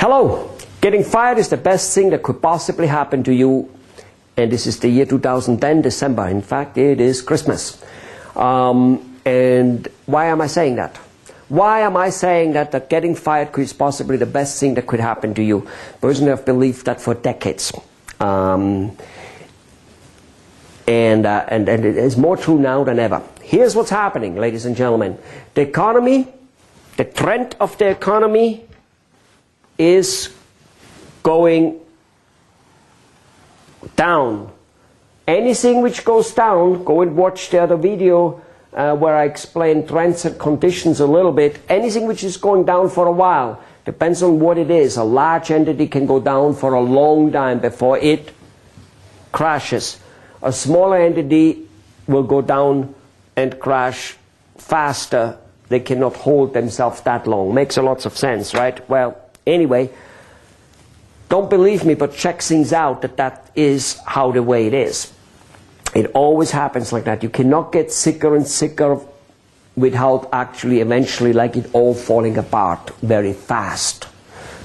Hello! Getting fired is the best thing that could possibly happen to you. And this is the year 2010, December. In fact, it is Christmas. And why am I saying that? Why am I saying that getting fired is possibly the best thing that could happen to you? Personally, I've believed that for decades. And it is more true now than ever. Here's what's happening, ladies and gentlemen. The economy, the trend of the economy is going down. Anything which goes down, go and watch the other video where I explain trends and conditions a little bit. Anything which is going down for a while, depends on what it is. A large entity can go down for a long time before it crashes. A smaller entity will go down and crash faster. They cannot hold themselves that long. Makes a lot of sense, right? Well, anyway, don't believe me, but check things out that is how the way it is. It always happens like that. You cannot get sicker and sicker without actually eventually like it all falling apart very fast.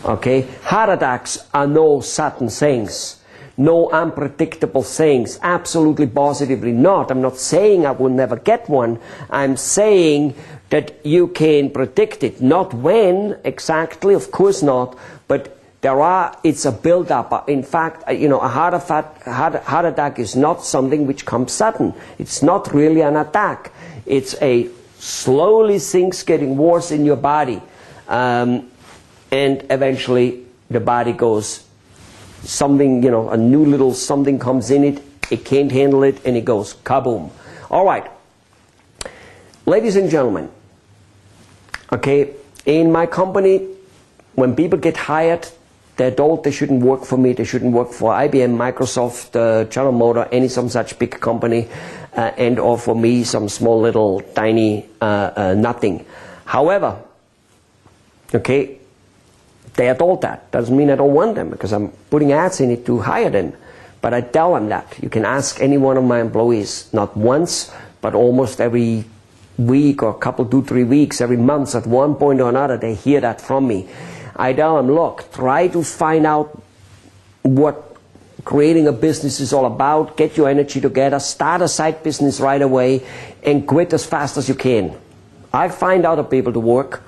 Okay? Heart attacks are no sudden things. No unpredictable things. Absolutely positively not. I'm not saying I will never get one. I'm saying that you can predict it. Not when exactly, of course not, but it's a build-up. In fact, you know, a heart attack is not something which comes sudden. It's not really an attack. It's a slowly things getting worse in your body. And eventually the body goes, something, you know, a new little something comes in it, it can't handle it, and it goes kaboom. All right. Ladies and gentlemen, okay, in my company, when people get hired, they're told they shouldn't work for me, they shouldn't work for IBM, Microsoft, General Motors, any some such big company, and or for me, some small little tiny nothing. However, okay, they are told that. Doesn't mean I don't want them, because I'm putting ads in it to hire them. But I tell them that. You can ask any one of my employees, not once, but almost every week or couple, 2-3 weeks, every month at one point or another, they hear that from me. I tell them, look, try to find out what creating a business is all about, get your energy together, start a side business right away, and quit as fast as you can. I find other people to work.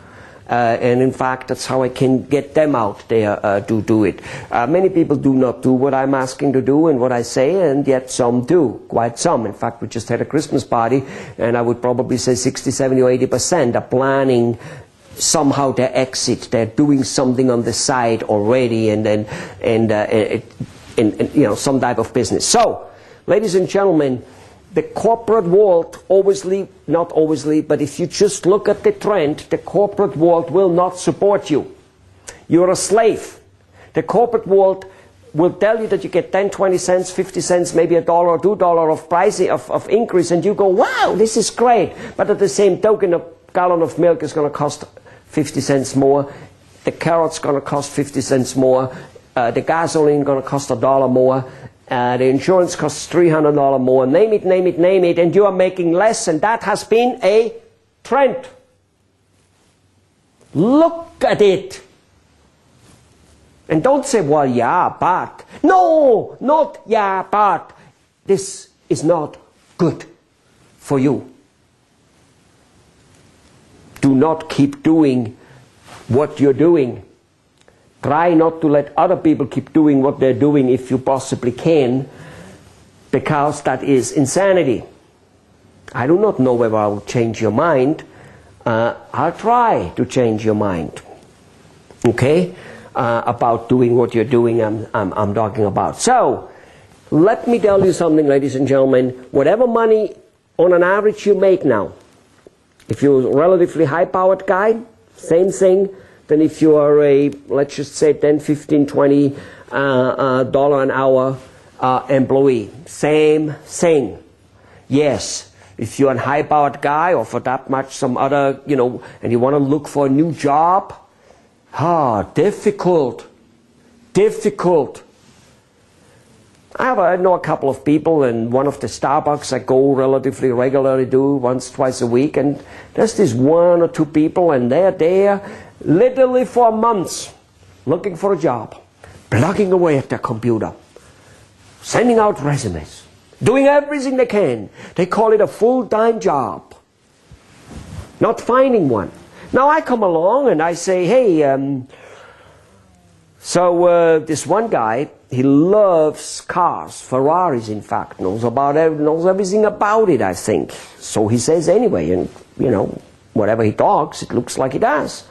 And in fact, that's how I can get them out there to do it. Many people do not do what I'm asking to do and what I say, and yet some do, quite some. In fact, we just had a Christmas party, and I would probably say 60, 70 or 80% are planning somehow their exit. They're doing something on the side already, and you know, some type of business. So, ladies and gentlemen, the corporate world, not obviously, but if you just look at the trend, the corporate world will not support you. You're a slave. The corporate world will tell you that you get 10, 20 cents, 50 cents, maybe $1 or $2 of pricing, of increase, and you go, wow, this is great. But at the same token, a gallon of milk is going to cost 50 cents more. The carrot's going to cost 50 cents more. The gasoline going to cost $1 more. The insurance costs $300 more, name it, name it, name it, and you are making less, and that has been a trend. Look at it. And don't say, well, yeah, but. No, not yeah, but. This is not good for you. Do not keep doing what you're doing. Try not to let other people keep doing what they're doing if you possibly can, because that is insanity. I do not know whether I will change your mind. I'll try to change your mind. Okay? About doing what you're doing, I'm talking about. So, let me tell you something, ladies and gentlemen. Whatever money on an average you make now, if you're a relatively high-powered guy, same thing. Then if you are a, let's just say 10, 15, 20 dollar an hour employee, same thing. Yes, if you're a high-powered guy, or for that much some other, you know, and you want to look for a new job, difficult. I know a couple of people, and one of the Starbucks I go relatively regularly do once, twice a week, and there's this 1 or 2 people, and they're there literally for months. looking for a job, plugging away at their computer, sending out resumes, doing everything they can. They call it a full-time job. Not finding one. Now I come along and I say, hey, this one guy, he loves cars, Ferraris in fact, knows everything about it, I think. So he says anyway, and you know, whatever he talks, it looks like he does.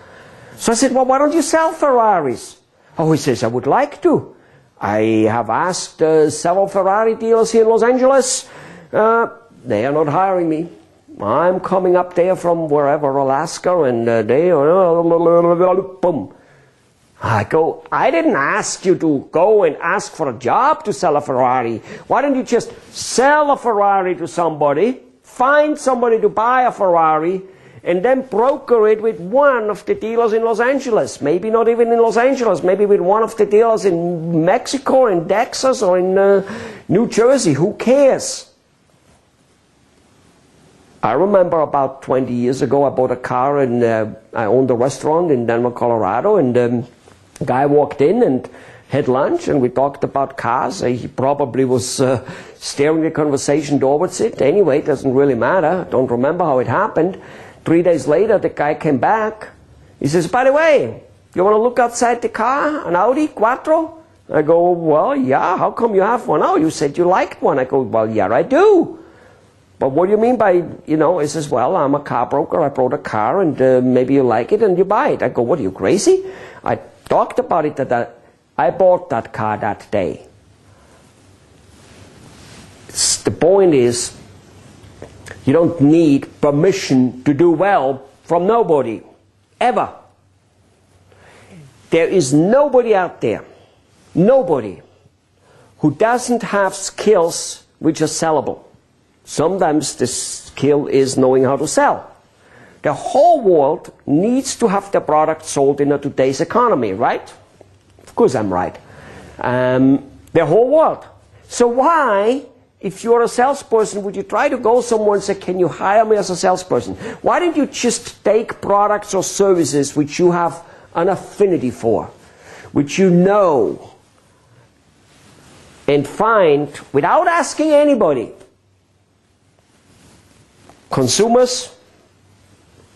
So I said, well, why don't you sell Ferraris? Oh, he says, I would like to. I have asked several Ferrari dealers here in Los Angeles. They are not hiring me. I'm coming up there from wherever, Alaska, and they boom. I go, I didn't ask you to go and ask for a job to sell a Ferrari. Why don't you just sell a Ferrari to somebody, find somebody to buy a Ferrari, and then broker it with one of the dealers in Los Angeles. Maybe not even in Los Angeles, maybe with one of the dealers in Mexico, in Texas, or in New Jersey. Who cares? I remember about 20 years ago, I bought a car and I owned a restaurant in Denver, Colorado, and a guy walked in and had lunch, and we talked about cars. He probably was steering the conversation towards it. Anyway, it doesn't really matter. I don't remember how it happened. 3 days later, the guy came back. He says, by the way, you want to look outside the car, an Audi Quattro? I go, well, yeah, how come you have one? Oh, you said you liked one. I go, well, yeah, I do. But what do you mean by, you know, he says, well, I'm a car broker. I brought a car, and maybe you like it and you buy it. I go, what, are you crazy? I talked about it that I bought that car that day. The point is, you don't need permission to do well from nobody, ever. There is nobody out there, nobody, who doesn't have skills which are sellable. Sometimes the skill is knowing how to sell. The whole world needs to have their product sold in today's economy, right? Of course I'm right. The whole world. So why, if you're a salesperson, would you try to go somewhere and say, can you hire me as a salesperson? Why don't you just take products or services which you have an affinity for, which you know, and find, without asking anybody, consumers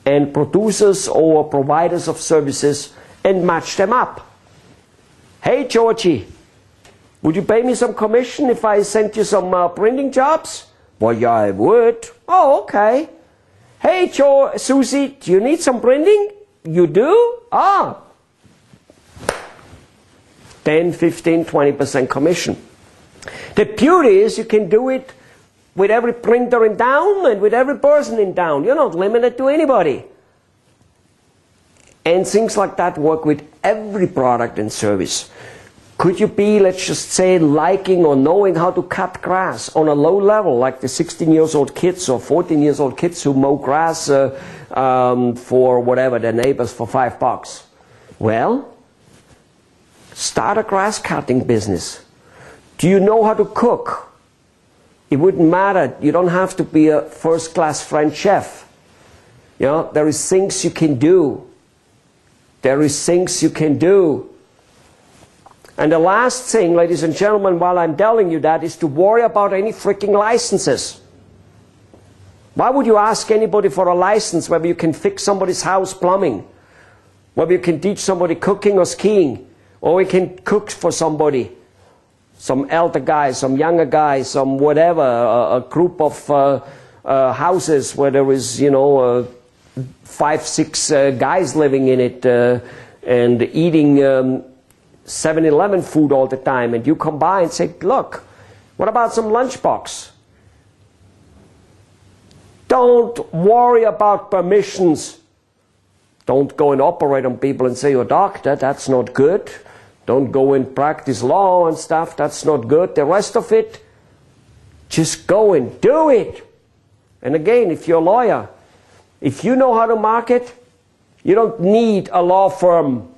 and producers or providers of services, and match them up. Hey, Georgie, would you pay me some commission if I sent you some printing jobs? Well, yeah, I would. Oh, okay. Hey, Susie, do you need some printing? You do? Ah. 10, 15, 20% commission. The beauty is you can do it with every printer in town and with every person in town. You're not limited to anybody. And things like that work with every product and service. Could you be, let's just say, liking or knowing how to cut grass on a low level, like the 16-year-old kids or 14-year-old kids who mow grass for whatever, their neighbors for $5? Well, start a grass cutting business. Do you know how to cook? It wouldn't matter. You don't have to be a first-class French chef. You know, there is things you can do. There is things you can do. And the last thing, ladies and gentlemen, while I'm telling you that, is to worry about any freaking licenses. Why would you ask anybody for a license whether you can fix somebody's house plumbing, whether you can teach somebody cooking or skiing, or you can cook for somebody? Some elder guy, some younger guy, some whatever, a group of houses where there is, you know, 5, 6 guys living in it and eating 7-Eleven food all the time, and you come by and say, look, what about some lunchbox? Don't worry about permissions. Don't go and operate on people and say, you're a doctor, that's not good. Don't go and practice law and stuff, that's not good. The rest of it, just go and do it. And again, if you're a lawyer, if you know how to market, you don't need a law firm